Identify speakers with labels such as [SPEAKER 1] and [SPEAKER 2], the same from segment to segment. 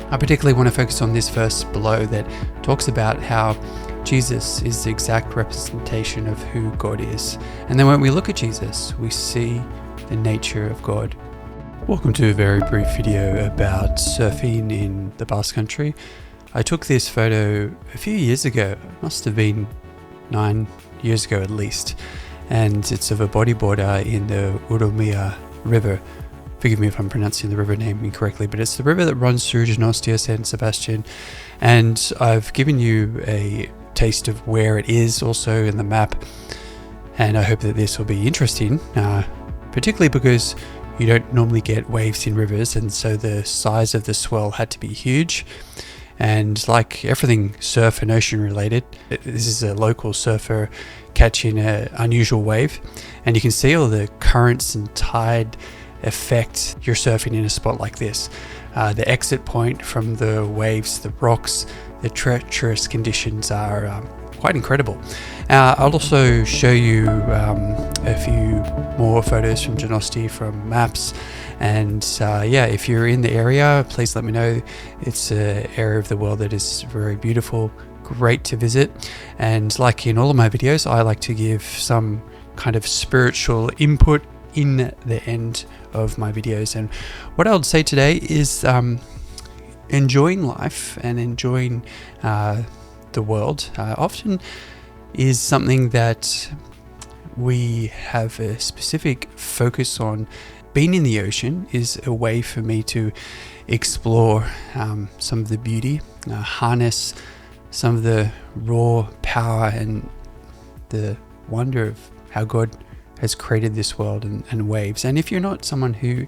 [SPEAKER 1] I particularly want to focus on this verse below that talks about how Jesus is the exact representation of who God is. And then when we look at Jesus, we see the nature of God. Welcome to a very brief video about surfing in the Basque Country. I took this photo a few years ago, it must have been 9 years ago at least, and it's of a bodyboarder in the Urte river. Forgive me if I'm pronouncing the river name incorrectly, but it's the river that runs through Donostiatik, San Sebastian, and I've given you a taste of where it is also in the map, and I hope that this will be interesting, particularly because you don't normally get waves in rivers, and so the size of the swell had to be huge. And like everything surf and ocean related, this is a local surfer catching an unusual wave, and you can see all the currents and tide affect your surfing in a spot like this. The exit point from the waves, the rocks, the treacherous conditions are quite incredible. I'll also show you a few more photos from Donosti from maps, and yeah, if you're in the area, please let me know. It's an area of the world that is very beautiful, great to visit, and like in all of my videos, I like to give some kind of spiritual input in the end of my videos. And what I would say today is enjoying life and enjoying the world often is something that we have a specific focus on. Being in the ocean is a way for me to explore some of the beauty, harness some of the raw power and the wonder of how God has created this world and waves. And if you're not someone who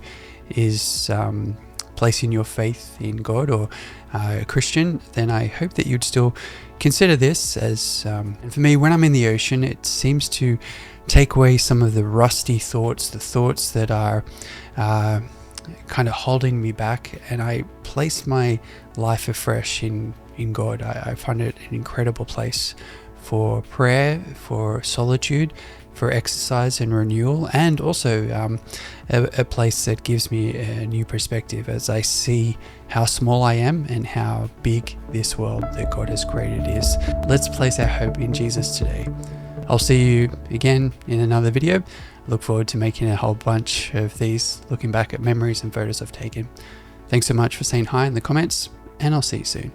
[SPEAKER 1] is placing your faith in God or a Christian, then I hope that you'd still consider this as, and for me, when I'm in the ocean, it seems to take away some of the rusty thoughts, the thoughts that are kind of holding me back, and I place my life afresh in God. I find it an incredible place for prayer, for solitude, for exercise and renewal, and also a place that gives me a new perspective as I see how small I am and how big this world that God has created is. Let's place our hope in Jesus today. I'll see you again in another video. I look forward to making a whole bunch of these, looking back at memories and photos I've taken. Thanks so much for saying hi in the comments, and I'll see you soon.